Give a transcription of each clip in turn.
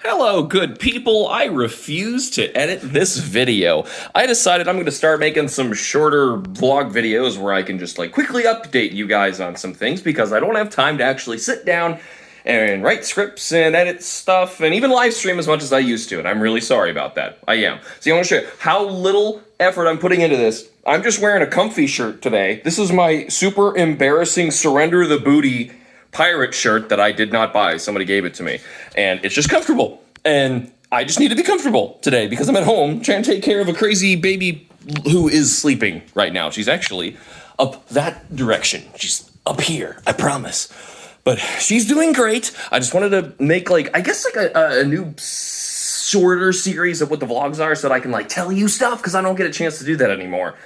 Hello, good people. I refuse to edit this video. I decided I'm going to start making some shorter vlog videos where I can just quickly update you guys on some things because I don't have time to actually sit down and write scripts and edit stuff and even live stream as much as I used to, and I'm really sorry about that. I am. So I want to show you how little effort I'm putting into this. I'm just wearing a comfy shirt today. This is my super embarrassing Surrender the Booty pirate shirt that I did not buy. Somebody gave it to me, and it's just comfortable. And I just need to be comfortable today because I'm at home trying to take care of a crazy baby who is sleeping right now. She's actually up that direction. She's up here, I promise. But she's doing great. I just wanted to make a new shorter series of what the vlogs are so that I can tell you stuff because I don't get a chance to do that anymore.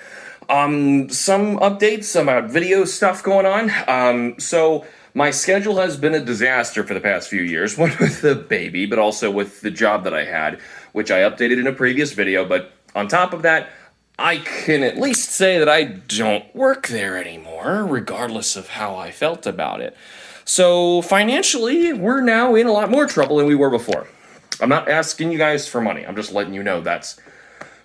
Some updates, some video stuff going on. So my schedule has been a disaster for the past few years, one with the baby, but also with the job that I had, which I updated in a previous video. But on top of that, I can at least say that I don't work there anymore, regardless of how I felt about it. So financially, we're now in a lot more trouble than we were before. I'm not asking you guys for money. I'm just letting you know that's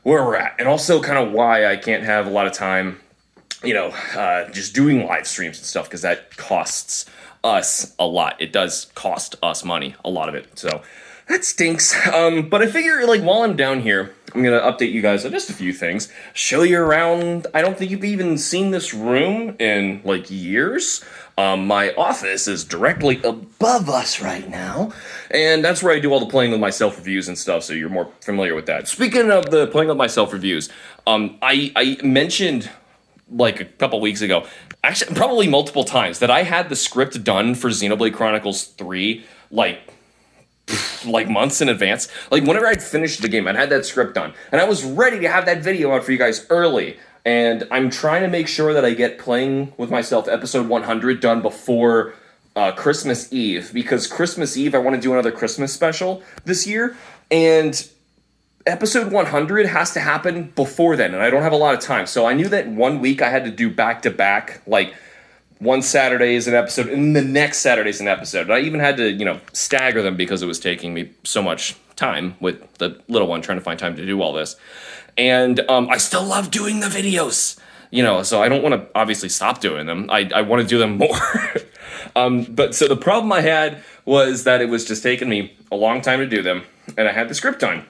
where we're at. And also kind of why I can't have a lot of time, just doing live streams and stuff, because that costs us a lot. It does cost us money, a lot of it. So that stinks. But I figure while I'm down here, I'm going to update you guys on just a few things, show you around. I don't think you've even seen this room in years. My office is directly above us right now, and that's where I do all the playing with myself reviews and stuff, so you're more familiar with that. Speaking of the playing with myself reviews, I mentioned a couple weeks ago, actually probably multiple times, that I had the script done for Xenoblade Chronicles 3 months in advance. Whenever I'd finished the game, I'd had that script done, and I was ready to have that video out for you guys early. And I'm trying to make sure that I get Playing with Myself episode 100 done before Christmas Eve, because Christmas Eve I want to do another Christmas special this year, and episode 100 has to happen before then, and I don't have a lot of time. So I knew that 1 week I had to do back-to-back, one Saturday is an episode, and the next Saturday is an episode. And I even had to, stagger them because it was taking me so much time with the little one trying to find time to do all this. And I still love doing the videos, so I don't want to obviously stop doing them. I want to do them more. But so the problem I had was that it was just taking me a long time to do them, and I had the script done.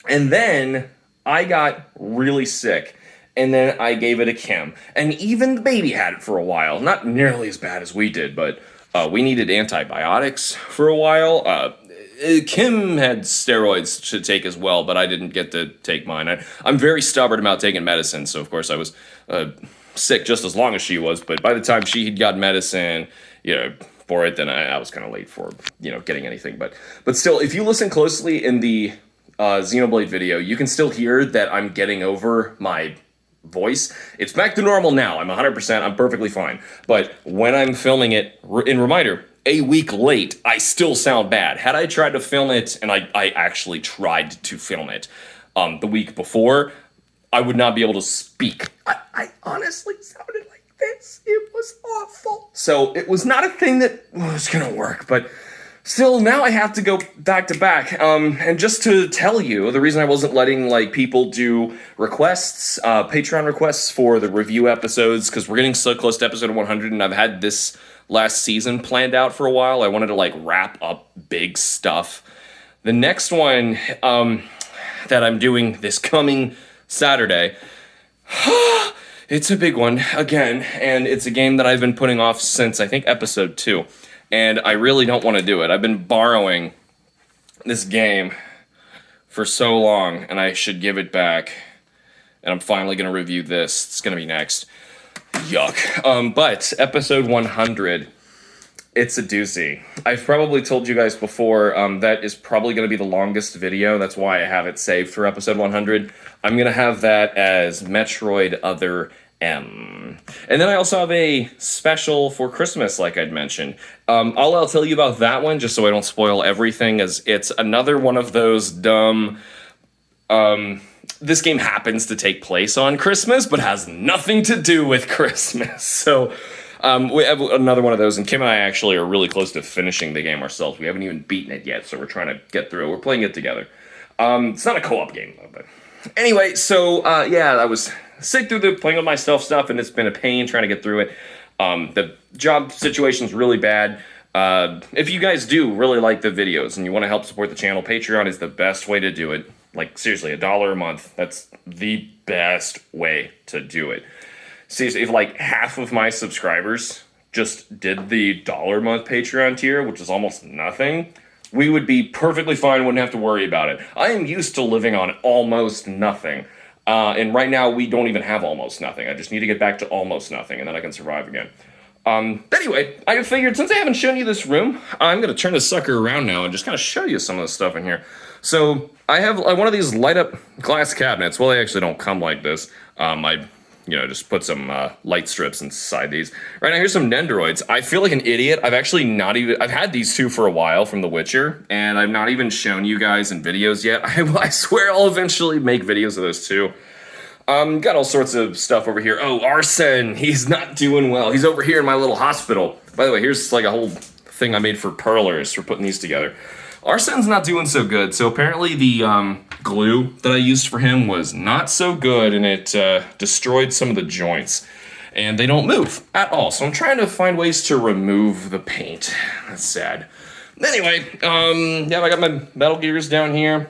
And then I got really sick, and then I gave it to Kim. And even the baby had it for a while. Not nearly as bad as we did, but we needed antibiotics for a while. Kim had steroids to take as well, but I didn't get to take mine. I'm very stubborn about taking medicine, so of course I was sick just as long as she was, but by the time she had gotten medicine, for it, then I was kind of late for, getting anything. But still, if you listen closely in the Xenoblade video, you can still hear that I'm getting over my voice. It's back to normal now. I'm 100%. I'm perfectly fine. But when I'm filming it, in reminder, a week late, I still sound bad. Had I tried to film it, and I actually tried to film it the week before, I would not be able to speak. I honestly sounded like this. It was awful. So it was not a thing that was going to work, but still, now I have to go back to back. And just to tell you, the reason I wasn't letting people do requests, Patreon requests for the review episodes, because we're getting so close to episode 100, and I've had this last season planned out for a while. I wanted to wrap up big stuff. The next one that I'm doing this coming Saturday, it's a big one again, and it's a game that I've been putting off since I think episode 2. And I really don't want to do it. I've been borrowing this game for so long, and I should give it back. And I'm finally going to review this. It's going to be next. Yuck. But episode 100, it's a doozy. I've probably told you guys before, that is probably going to be the longest video. That's why I have it saved for episode 100. I'm going to have that as Metroid Other M. And then I also have a special for Christmas, like I'd mentioned. I'll tell you about that one, just so I don't spoil everything, as it's another one of those dumb, this game happens to take place on Christmas, but has nothing to do with Christmas. So We have another one of those, and Kim and I actually are really close to finishing the game ourselves. We haven't even beaten it yet, so we're trying to get through it. We're playing it together. It's not a co-op game, though, but... Anyway, so, yeah, I was sick through the playing with myself stuff, and it's been a pain trying to get through it. The job situation's really bad. If you guys do really like the videos and you want to help support the channel, Patreon is the best way to do it. Like, seriously, $1 a month. That's the best way to do it. Seriously, if like half of my subscribers just did the $1 a month Patreon tier, which is almost nothing, we would be perfectly fine, wouldn't have to worry about it. I am used to living on almost nothing. And right now, we don't even have almost nothing. I just need to get back to almost nothing, and then I can survive again. Anyway, I figured since I haven't shown you this room, I'm going to turn this sucker around now and just kind of show you some of the stuff in here. So, I have one of these light-up glass cabinets. Well, they actually don't come like this. Just put some light strips inside these. Right now, here's some Nendoroids. I feel like an idiot. I've had these two for a while from The Witcher, and I've not even shown you guys in videos yet. I swear I'll eventually make videos of those too. Got all sorts of stuff over here. Oh, Arsene, he's not doing well. He's over here in my little hospital. By the way, here's like a whole thing I made for Perlers for putting these together. Arsene's not doing so good, so apparently the glue that I used for him was not so good, and it destroyed some of the joints. And they don't move at all, so I'm trying to find ways to remove the paint. That's sad. Anyway, yeah, I got my Metal Gears down here,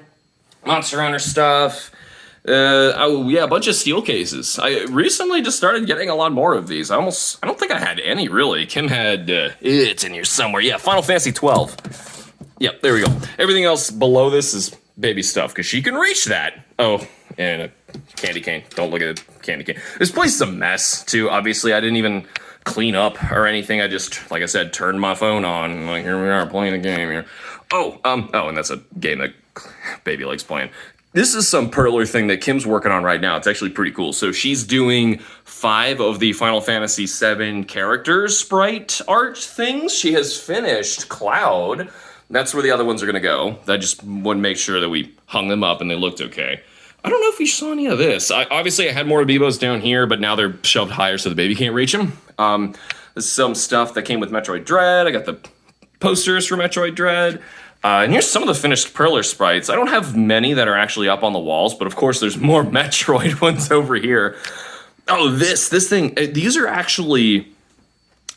Monster Hunter stuff. A bunch of steel cases. I recently just started getting a lot more of these. I don't think I had any, really. Kim had, it's in here somewhere. Yeah, Final Fantasy 12. Yep, there we go. Everything else below this is baby stuff, because she can reach that. Oh, and a candy cane. Don't look at the candy cane. This place is a mess, too. Obviously, I didn't even clean up or anything. I just, like I said, turned my phone on. And like, here we are playing a game here. And that's a game that baby likes playing. This is some perler thing that Kim's working on right now. It's actually pretty cool. So she's doing 5 of the Final Fantasy VII characters sprite art things. She has finished Cloud. That's where the other ones are going to go. I just want to make sure that we hung them up and they looked okay. I don't know if you saw any of this. Obviously, I had more Amiibos down here, but now they're shoved higher so the baby can't reach them. This is some stuff that came with Metroid Dread. I got the posters for Metroid Dread. And here's some of the finished Perler sprites. I don't have many that are actually up on the walls, but of course there's more Metroid ones over here. Oh, this thing. These are actually...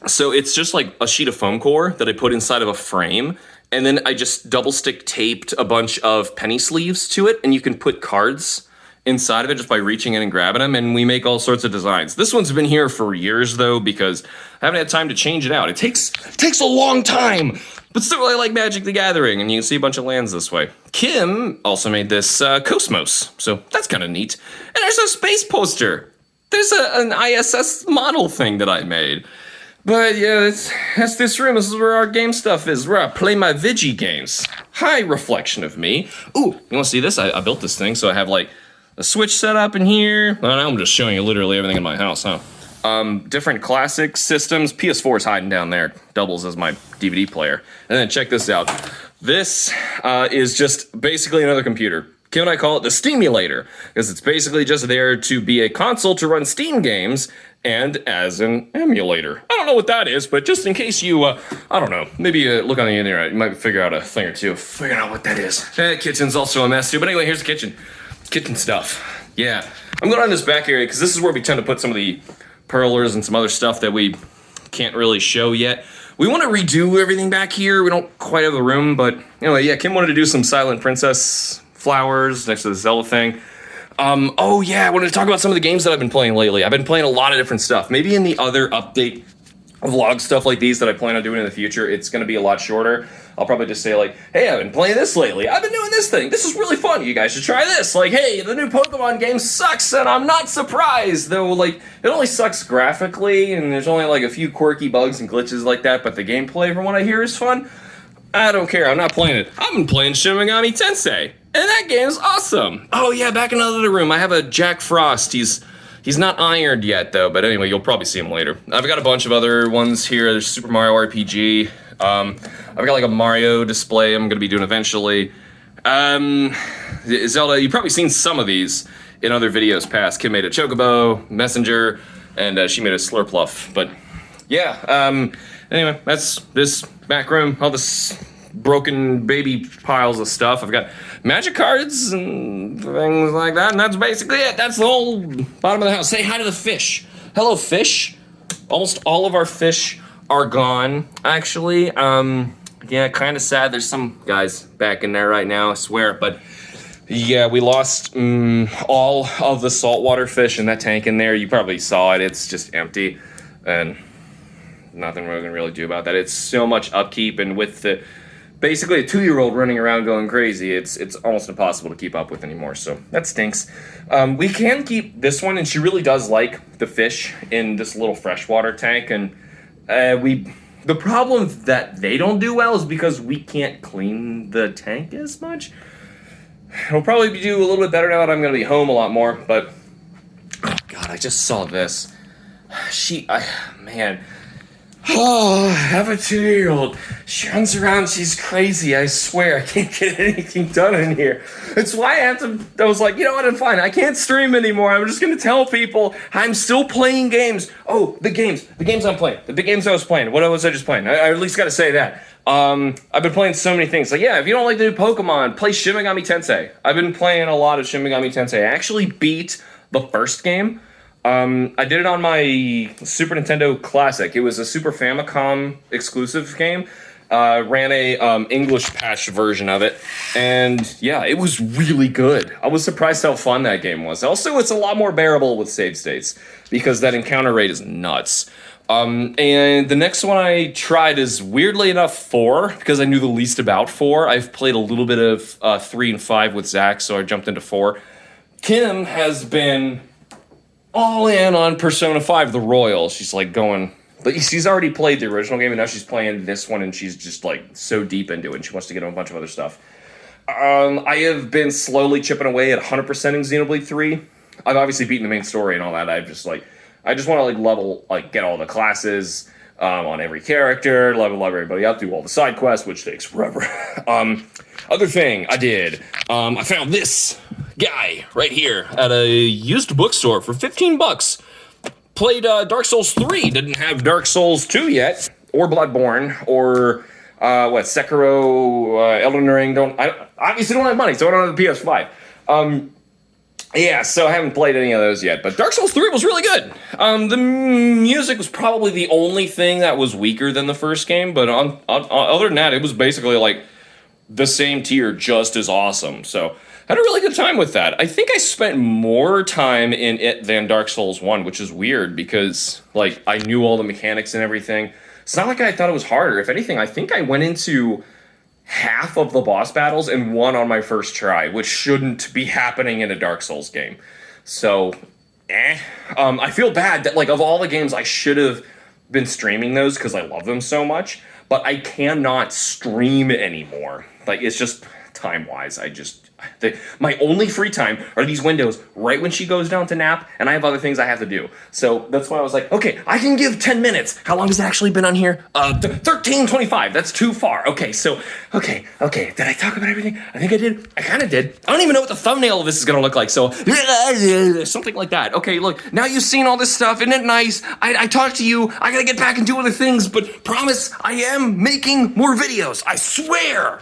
So it's just like a sheet of foam core that I put inside of a frame, and then I just double stick taped a bunch of penny sleeves to it, and you can put cards inside of it just by reaching in and grabbing them, and we make all sorts of designs. This one's been here for years, though, because I haven't had time to change it out. It takes a long time, but still I like Magic the Gathering, and you can see a bunch of lands this way. Kim also made this Cosmos, so that's kind of neat. And there's a space poster. There's an ISS model thing that I made. But yeah, that's this room. This is where our game stuff is, where I play my Vigi games. Hi, reflection of me. Ooh, you want to see this? I built this thing, so I have like a Switch set up in here. Well, now I'm just showing you literally everything in my house, huh? Different classic systems. PS4 is hiding down there. Doubles as my DVD player. And then check this out. This is just basically another computer. Kim and I call it the Steamulator, because it's basically just there to be a console to run Steam games and as an emulator. I don't know what that is, but just in case you, I don't know, maybe look on the internet, you might figure out a thing or two, figure out what that is. Kitchen's also a mess too, but anyway, here's the kitchen. Kitchen stuff. Yeah. I'm going on this back area, because this is where we tend to put some of the perlers and some other stuff that we can't really show yet. We want to redo everything back here. We don't quite have the room, but anyway, yeah, Kim wanted to do some Silent Princess flowers next to the Zelda thing. Oh yeah, I wanted to talk about some of the games that I've been playing lately. I've been playing a lot of different stuff. Maybe in the other update vlog stuff like these that I plan on doing in the future, it's going to be a lot shorter. I'll probably just say like, hey, I've been playing this lately. I've been doing this thing. This is really fun. You guys should try this. Like, hey, the new Pokemon game sucks, and I'm not surprised. Though, like, it only sucks graphically, and there's only like a few quirky bugs and glitches like that, but the gameplay, from what I hear, is fun. I don't care. I'm not playing it. I've been playing Shin Megami Tensei, and that game's awesome. Oh yeah, back in another room, I have a Jack Frost. He's not ironed yet though, but anyway, you'll probably see him later. I've got a bunch of other ones here. There's Super Mario RPG. I've got like a Mario display I'm gonna be doing eventually. Zelda, you've probably seen some of these in other videos past. Kim made a Chocobo, Messenger, and she made a Slurpluff, but yeah. Anyway, that's this back room. All this broken baby piles of stuff. I've got magic cards and things like that, and that's basically it. That's the whole bottom of the house. Say hi to the fish. Hello, fish. Almost all of our fish are gone, actually. Yeah, kind of sad. There's some guys back in there right now, I swear, but yeah, we lost all of the saltwater fish in that tank in there. You probably saw it. It's just empty, and nothing we're gonna really do about that. It's so much upkeep, and with the basically a 2-year-old running around going crazy, it's almost impossible to keep up with anymore. So that stinks. We can keep this one, and she really does like the fish in this little freshwater tank, and the problem that they don't do well is because we can't clean the tank as much. It'll probably do a little bit better now that I'm going to be home a lot more, but oh god, I just saw this. Man. Oh, I have a 2-year-old. She runs around, she's crazy, I swear. I can't get anything done in here. It's why I was like, you know what, I'm fine. I can't stream anymore. I'm just going to tell people I'm still playing games. Oh, the games I'm playing. The big games I was playing. What was I just playing? I at least got to say that. I've been playing so many things. Like, yeah, if you don't like the new Pokemon, play Shin Megami Tensei. I've been playing a lot of Shin Megami Tensei. I actually beat the first game. I did it on my Super Nintendo Classic. It was a Super Famicom exclusive game. Ran a English patch version of it, and yeah, it was really good. I was surprised how fun that game was. Also, it's a lot more bearable with save states, because that encounter rate is nuts. And the next one I tried is, weirdly enough, 4, because I knew the least about 4. I've played a little bit of 3 and 5 with Zach, so I jumped into 4. Kim has been all in on Persona 5 The Royal. She's like going, but she's already played the original game, and now she's playing this one, and she's just like so deep into it, and she wants to get on a bunch of other stuff. I have been slowly chipping away at 100%ing Xenoblade 3. I've obviously beaten the main story and all that. I just want to level, get all the classes on every character, level everybody up, do all the side quests, which takes forever. Other thing I did, I found this guy right here at a used bookstore for $15. Played Dark Souls 3, didn't have Dark Souls 2 yet, or Bloodborne, or Sekiro, Elden Ring. I obviously don't have money, so I don't have the PS5. Yeah, so I haven't played any of those yet, but Dark Souls 3 was really good. The music was probably the only thing that was weaker than the first game, but other than that, it was basically like the same tier, just as awesome. So I had a really good time with that. I think I spent more time in it than Dark Souls 1, which is weird because I knew all the mechanics and everything. It's not like I thought it was harder. If anything, I think I went into half of the boss battles and won on my first try, which shouldn't be happening in a Dark Souls game. So, I feel bad that, of all the games, I should have been streaming those because I love them so much, but I cannot stream anymore. It's just time-wise, my only free time are these windows right when she goes down to nap, and I have other things I have to do. So that's why I was like, okay, I can give 10 minutes. How long has it actually been on here? 13:25. That's too far. Okay, so, okay. Did I talk about everything? I think I did. I kind of did. I don't even know what the thumbnail of this is going to look like, so something like that. Okay, look, now you've seen all this stuff. Isn't it nice? I talked to you. I got to get back and do other things, but promise I am making more videos. I swear.